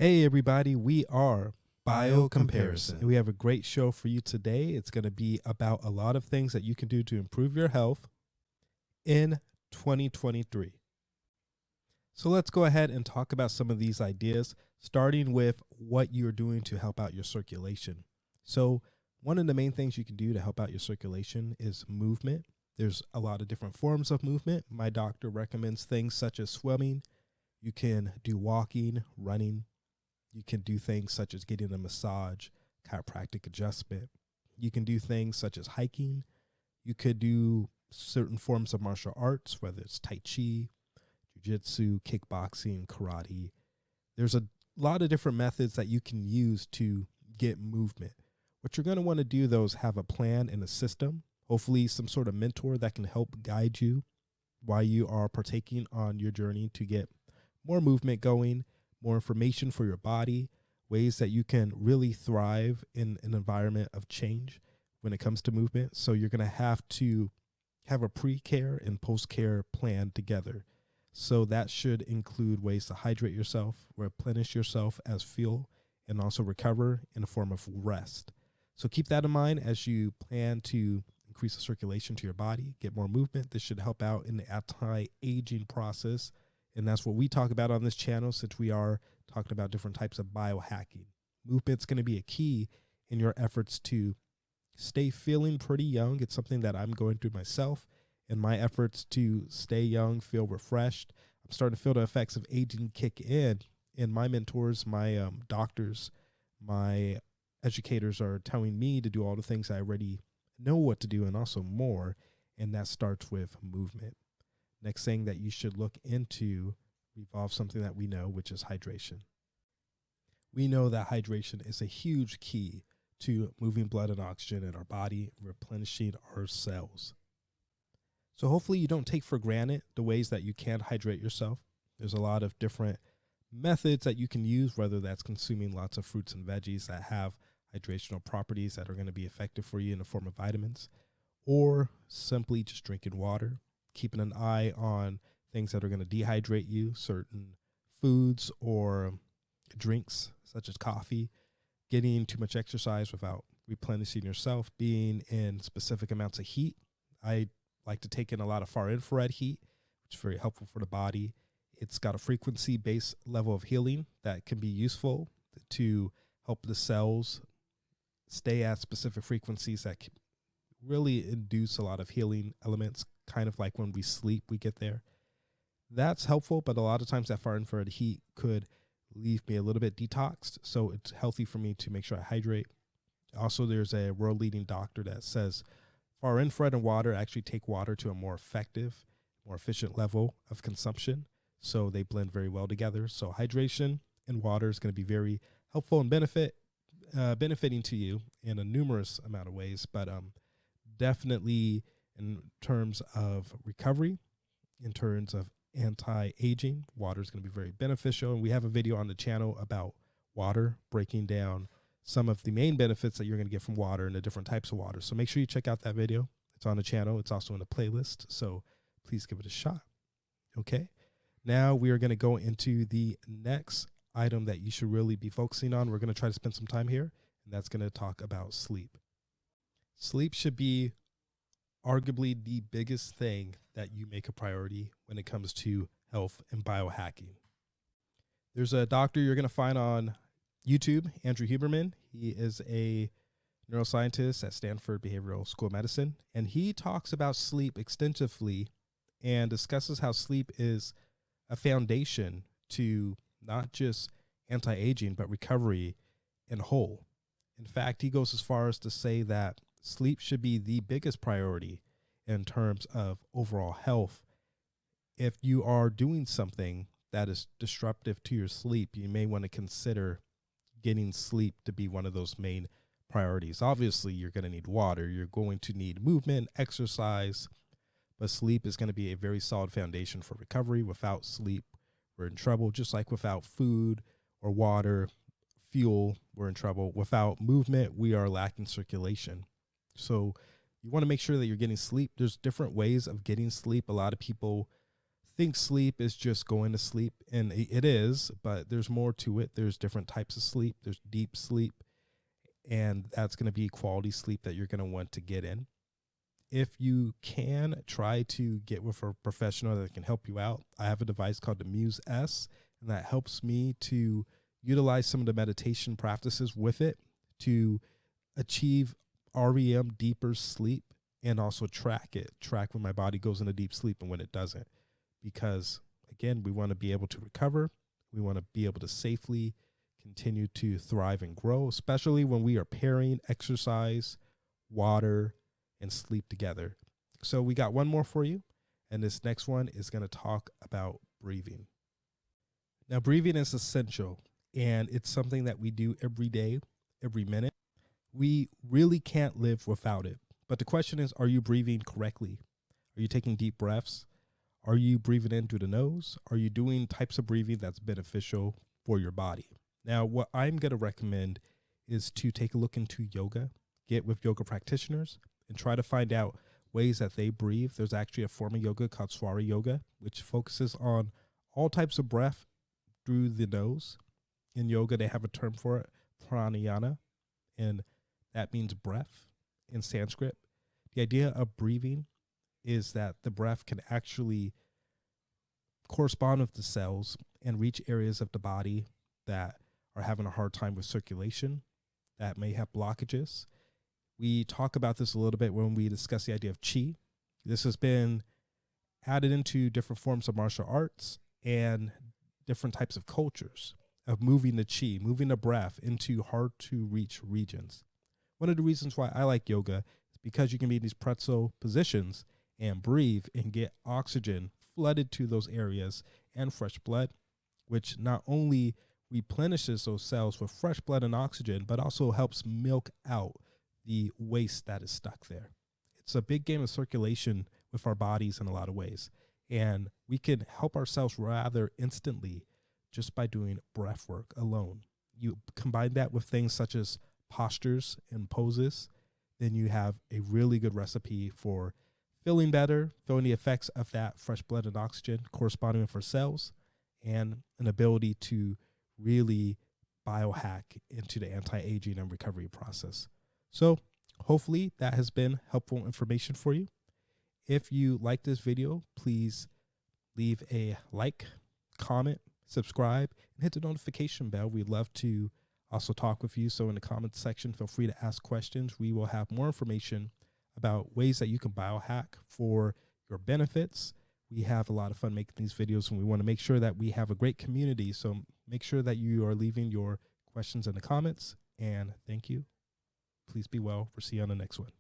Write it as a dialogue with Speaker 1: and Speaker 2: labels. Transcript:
Speaker 1: Hey everybody, we are
Speaker 2: Biocomparison.
Speaker 1: and we have a great show for you today. It's going to be about a lot of things that you can do to improve your health in 2023. So let's go ahead and talk about some of these ideas, starting with what you're doing to help out your circulation. So one of the main things you can do to help out your circulation is movement. There's a lot of different forms of movement. My doctor recommends things such as swimming. You can do walking, running. You can do things such as getting a massage, chiropractic adjustment. You can do things such as hiking. You could do certain forms of martial arts, whether it's Tai Chi, Jiu-Jitsu, kickboxing, karate. There's a lot of different methods that you can use to get movement. What you're going to want to do, though, is have a plan and a system, hopefully some sort of mentor that can help guide you while you are partaking on your journey to get more movement going, more information for your body, ways that you can really thrive in an environment of change when it comes to movement. So you're going to have a pre-care and post-care plan together. So that should include ways to hydrate yourself, replenish yourself as fuel, and also recover in a form of rest. So keep that in mind as you plan to increase the circulation to your body, get more movement. This should help out in the anti-aging process. And that's what we talk about on this channel, since we are talking about different types of biohacking. Movement's going to be a key in your efforts to stay feeling pretty young. It's something that I'm going through myself in my efforts to stay young, feel refreshed. I'm starting to feel the effects of aging kick in. And my mentors, my doctors, my educators are telling me to do all the things I already know what to do and also more. And that starts with movement. Next thing that you should look into revolves something that we know, which is hydration. We know that hydration is a huge key to moving blood and oxygen in our body, replenishing our cells. So hopefully you don't take for granted the ways that you can hydrate yourself. There's a lot of different methods that you can use, whether that's consuming lots of fruits and veggies that have hydrational properties that are going to be effective for you in the form of vitamins, or simply just drinking water, keeping an eye on things that are going to dehydrate you, certain foods or drinks such as coffee, getting too much exercise without replenishing yourself, being in specific amounts of heat. I like to take in a lot of far infrared heat, which is very helpful for the body. It's got a frequency-based level of healing that can be useful to help the cells stay at specific frequencies that can really induce a lot of healing elements, kind of like when we sleep, we get there. That's helpful, but a lot of times that far infrared heat could leave me a little bit detoxed, so it's healthy for me to make sure I hydrate. Also, there's a world-leading doctor that says far infrared and water actually take water to a more effective, more efficient level of consumption, so they blend very well together. So hydration and water is going to be very helpful and benefiting to you in a numerous amount of ways, but definitely in terms of recovery, in terms of anti-aging, water is going to be very beneficial. And we have a video on the channel about water, breaking down some of the main benefits that you're going to get from water and the different types of water. So make sure you check out that video. It's on the channel. It's also in the playlist. So please give it a shot. Okay. Now we are going to go into the next item that you should really be focusing on. We're going to try to spend some time here, and that's going to talk about sleep. Sleep should be arguably the biggest thing that you make a priority when it comes to health and biohacking. There's a doctor you're going to find on YouTube, Andrew Huberman. He is a neuroscientist at Stanford Behavioral School of Medicine, and he talks about sleep extensively and discusses how sleep is a foundation to not just anti-aging, but recovery and whole. In fact, he goes as far as to say that sleep should be the biggest priority in terms of overall health. If you are doing something that is disruptive to your sleep, you may want to consider getting sleep to be one of those main priorities. Obviously, you're going to need water. You're going to need movement, exercise, but sleep is going to be a very solid foundation for recovery. Without sleep, we're in trouble, just like without food or water, fuel, we're in trouble. Without movement, we are lacking circulation. So you want to make sure that you're getting sleep. There's different ways of getting sleep. A lot of people think sleep is just going to sleep, and it is, but there's more to it. There's different types of sleep. There's deep sleep, and that's going to be quality sleep that you're going to want to get in. If you can, try to get with a professional that can help you out. I have a device called the Muse S, and that helps me to utilize some of the meditation practices with it to achieve REM, deeper sleep, and also track when my body goes into deep sleep and when it doesn't. Because, again, we want to be able to recover. We want to be able to safely continue to thrive and grow, especially when we are pairing exercise, water, and sleep together. So we got one more for you, and this next one is going to talk about breathing. Now, breathing is essential, and it's something that we do every day, every minute. We really can't live without it. But the question is, are you breathing correctly? Are you taking deep breaths? Are you breathing in through the nose? Are you doing types of breathing that's beneficial for your body? Now, what I'm going to recommend is to take a look into yoga, get with yoga practitioners, and try to find out ways that they breathe. There's actually a form of yoga called Swara Yoga, which focuses on all types of breath through the nose. In yoga, they have a term for it, pranayama, and that means breath in Sanskrit. The idea of breathing is that the breath can actually correspond with the cells and reach areas of the body that are having a hard time with circulation, that may have blockages. We talk about this a little bit when we discuss the idea of qi. This has been added into different forms of martial arts and different types of cultures of moving the qi, moving the breath into hard to reach regions. One of the reasons why I like yoga is because you can be in these pretzel positions and breathe and get oxygen flooded to those areas and fresh blood, which not only replenishes those cells with fresh blood and oxygen, but also helps milk out the waste that is stuck there. It's a big game of circulation with our bodies in a lot of ways. And we can help ourselves rather instantly just by doing breath work alone. You combine that with things such as postures and poses, then you have a really good recipe for feeling better, feeling the effects of that fresh blood and oxygen corresponding with our cells, and an ability to really biohack into the anti-aging and recovery process. So hopefully that has been helpful information for you. If you like this video, please leave a like, comment, subscribe, and hit the notification bell. We'd love to also talk with you. So in the comments section, feel free to ask questions. We will have more information about ways that you can biohack for your benefits. We have a lot of fun making these videos, and we want to make sure that we have a great community. So make sure that you are leaving your questions in the comments. And thank you. Please be well. We'll see you on the next one.